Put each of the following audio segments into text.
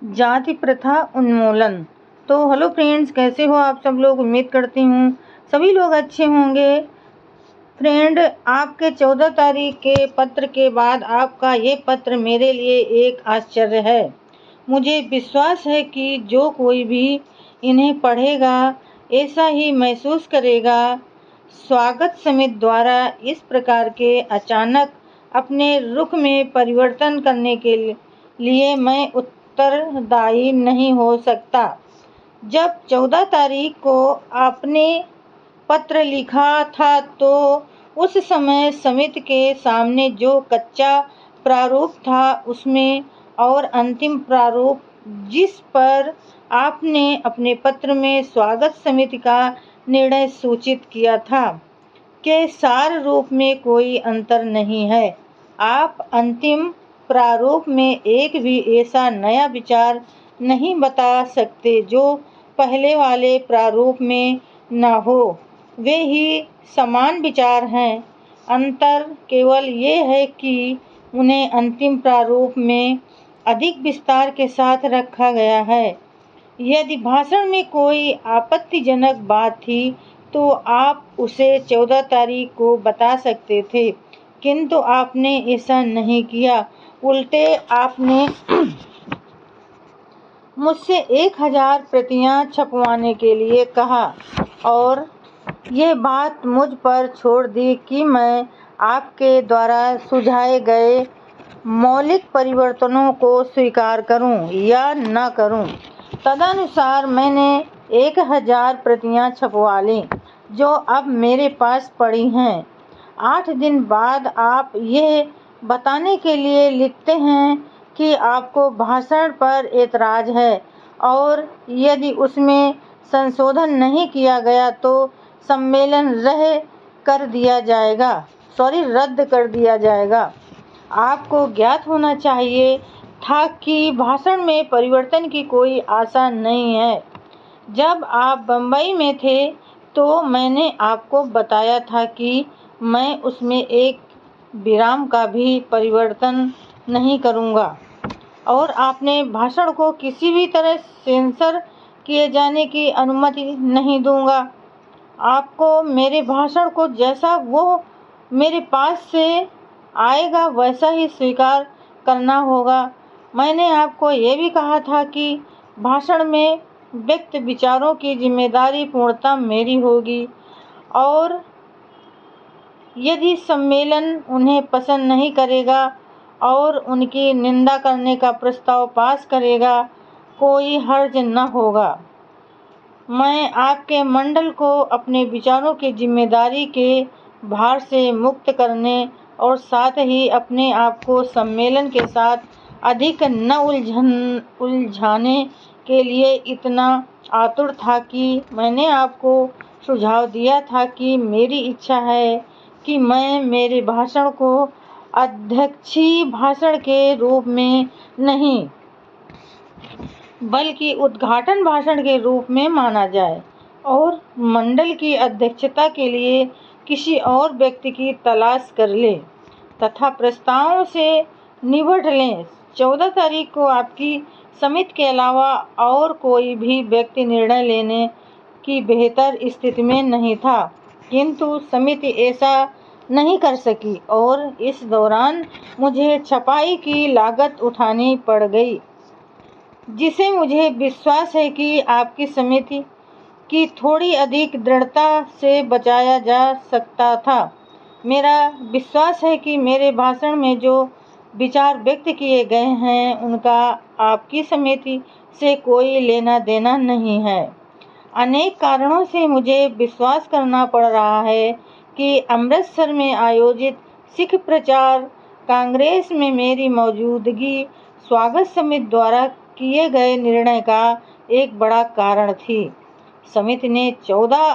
जाति प्रथा उन्मूलन। तो हेलो फ्रेंड्स, कैसे हो आप सब लोग। उम्मीद करती हूँ सभी लोग अच्छे होंगे। फ्रेंड, आपके 14 तारीख के पत्र के बाद आपका ये पत्र मेरे लिए एक आश्चर्य है। मुझे विश्वास है कि जो कोई भी इन्हें पढ़ेगा ऐसा ही महसूस करेगा। स्वागत समिति द्वारा इस प्रकार के अचानक अपने रुख में परिवर्तन करने के लिए मैं उत्तरदायी नहीं हो सकता। जब 14 तारीख को आपने पत्र लिखा था तो उस समय समिति के सामने जो कच्चा प्रारूप था उसमें और अंतिम प्रारूप जिस पर आपने अपने पत्र में स्वागत समिति का निर्णय सूचित किया था के सार रूप में कोई अंतर नहीं है। आप अंतिम प्रारूप में एक भी ऐसा नया विचार नहीं बता सकते जो पहले वाले प्रारूप में न हो। वे ही समान विचार हैं। अंतर केवल ये है कि उन्हें अंतिम प्रारूप में अधिक विस्तार के साथ रखा गया है। यदि भाषण में कोई आपत्तिजनक बात थी तो आप उसे 14 तारीख को बता सकते थे, किंतु आपने ऐसा नहीं किया। उल्टे आपने मुझसे 1000 प्रतियां छपवाने के लिए कहा और ये बात मुझ पर छोड़ दी कि मैं आपके द्वारा सुझाए गए मौलिक परिवर्तनों को स्वीकार करूं या न करूं। तदनुसार मैंने 1000 प्रतियां छपवा लीं, जो अब मेरे पास पड़ी हैं। 8 दिन बाद आप ये बताने के लिए लिखते हैं कि आपको भाषण पर एतराज है और यदि उसमें संशोधन नहीं किया गया तो सम्मेलन रद्द कर दिया जाएगा। आपको ज्ञात होना चाहिए था कि भाषण में परिवर्तन की कोई आशा नहीं है। जब आप बंबई में थे तो मैंने आपको बताया था कि मैं उसमें एक विराम का भी परिवर्तन नहीं करूँगा और आपने भाषण को किसी भी तरह सेंसर किए जाने की अनुमति नहीं दूँगा। आपको मेरे भाषण को जैसा वो मेरे पास से आएगा वैसा ही स्वीकार करना होगा। मैंने आपको ये भी कहा था कि भाषण में व्यक्त विचारों की जिम्मेदारी पूर्णतः मेरी होगी और यदि सम्मेलन उन्हें पसंद नहीं करेगा और उनकी निंदा करने का प्रस्ताव पास करेगा, कोई हर्ज न होगा। मैं आपके मंडल को अपने विचारों की जिम्मेदारी के भार से मुक्त करने और साथ ही अपने आप को सम्मेलन के साथ अधिक न उलझाने के लिए इतना आतुर था कि मैंने आपको सुझाव दिया था कि मेरी इच्छा है कि मैं मेरे भाषण को अध्यक्षीय भाषण के रूप में नहीं बल्कि उद्घाटन भाषण के रूप में माना जाए और मंडल की अध्यक्षता के लिए किसी और व्यक्ति की तलाश कर ले तथा प्रस्तावों से निबट लें। 14 तारीख को आपकी समिति के अलावा और कोई भी व्यक्ति निर्णय लेने की बेहतर स्थिति में नहीं था, किंतु समिति ऐसा नहीं कर सकी और इस दौरान मुझे छपाई की लागत उठानी पड़ गई, जिसे मुझे विश्वास है कि आपकी समिति की थोड़ी अधिक दृढ़ता से बचाया जा सकता था। मेरा विश्वास है कि मेरे भाषण में जो विचार व्यक्त किए गए हैं उनका आपकी समिति से कोई लेना देना नहीं है। अनेक कारणों से मुझे विश्वास करना पड़ रहा है कि अमृतसर में आयोजित सिख प्रचार कांग्रेस में मेरी मौजूदगी स्वागत समिति द्वारा किए गए निर्णय का एक बड़ा कारण थी। समिति ने 14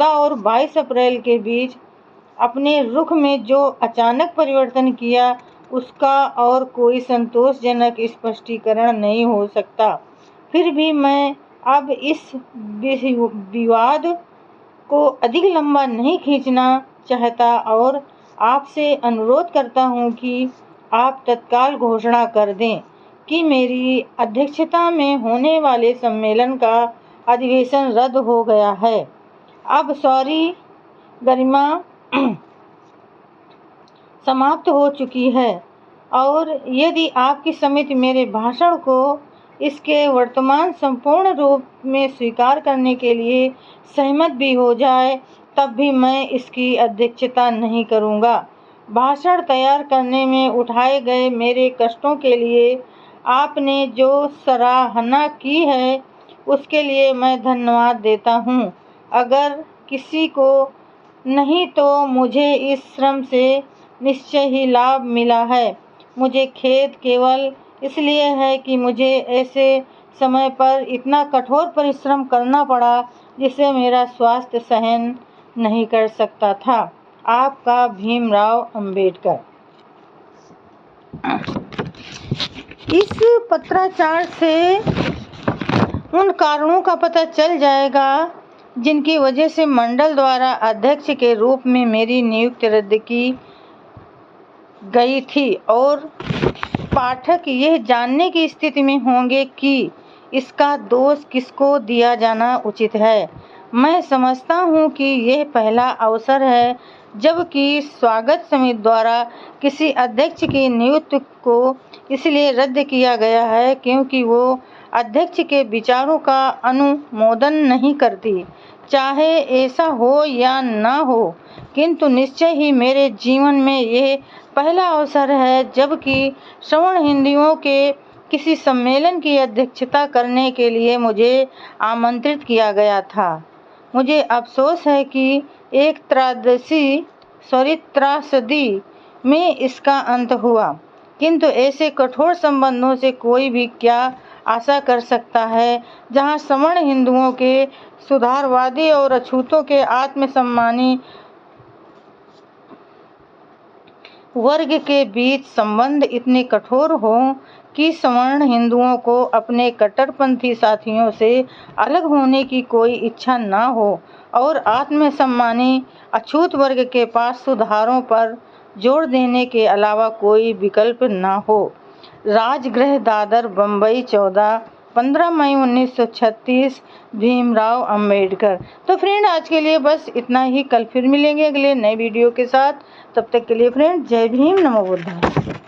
और 22 अप्रैल के बीच अपने रुख में जो अचानक परिवर्तन किया उसका और कोई संतोषजनक स्पष्टीकरण नहीं हो सकता। फिर भी मैं अब इस विवाद को अधिक लंबा नहीं खींचना चाहता और आपसे अनुरोध करता हूं कि आप तत्काल घोषणा कर दें कि मेरी अध्यक्षता में होने वाले सम्मेलन का अधिवेशन रद्द हो गया है। अब सॉरी गरिमा समाप्त हो चुकी है और यदि आपकी समिति मेरे भाषण को इसके वर्तमान संपूर्ण रूप में स्वीकार करने के लिए सहमत भी हो जाए तब भी मैं इसकी अध्यक्षता नहीं करूँगा। भाषण तैयार करने में उठाए गए मेरे कष्टों के लिए आपने जो सराहना की है उसके लिए मैं धन्यवाद देता हूँ। अगर किसी को नहीं तो मुझे इस श्रम से निश्चय ही लाभ मिला है। मुझे खेद केवल इसलिए है कि मुझे ऐसे समय पर इतना कठोर परिश्रम करना पड़ा जिसे मेरा स्वास्थ्य सहन नहीं कर सकता था। आपका भीमराव अंबेडकर। इस पत्राचार से उन कारणों का पता चल जाएगा जिनकी वजह से मंडल द्वारा अध्यक्ष के रूप में मेरी नियुक्ति रद्द की गई थी और पाठक यह जानने की स्थिति में होंगे कि इसका दोष किसको दिया जाना उचित है। मैं समझता हूँ कि यह पहला अवसर है जबकि स्वागत समिति द्वारा किसी अध्यक्ष की नियुक्ति को इसलिए रद्द किया गया है क्योंकि वो अध्यक्ष के विचारों का अनुमोदन नहीं करती। चाहे ऐसा हो या ना हो, किंतु निश्चय ही मेरे जीवन में यह पहला अवसर है जबकि श्रवण हिंदुओं के किसी सम्मेलन की अध्यक्षता करने के लिए मुझे आमंत्रित किया गया था। मुझे अफसोस है कि एक त्रासदी में इसका अंत हुआ, किंतु ऐसे कठोर संबंधों से कोई भी क्या आशा कर सकता है जहां श्रवण हिंदुओं के सुधारवादी और अछूतों के आत्मसम्मानी वर्ग के बीच संबंध इतने कठोर हों कि सवर्ण हिंदुओं को अपने कट्टरपंथी साथियों से अलग होने की कोई इच्छा न हो और आत्मसम्मानी अछूत वर्ग के पास सुधारों पर जोर देने के अलावा कोई विकल्प न हो। राजगृह दादर बम्बई 15 मई 1936। भीमराव अंबेडकर। तो फ्रेंड आज के लिए बस इतना ही। कल फिर मिलेंगे अगले नए वीडियो के साथ। तब तक के लिए फ्रेंड जय भीम, नमो बुद्धाय।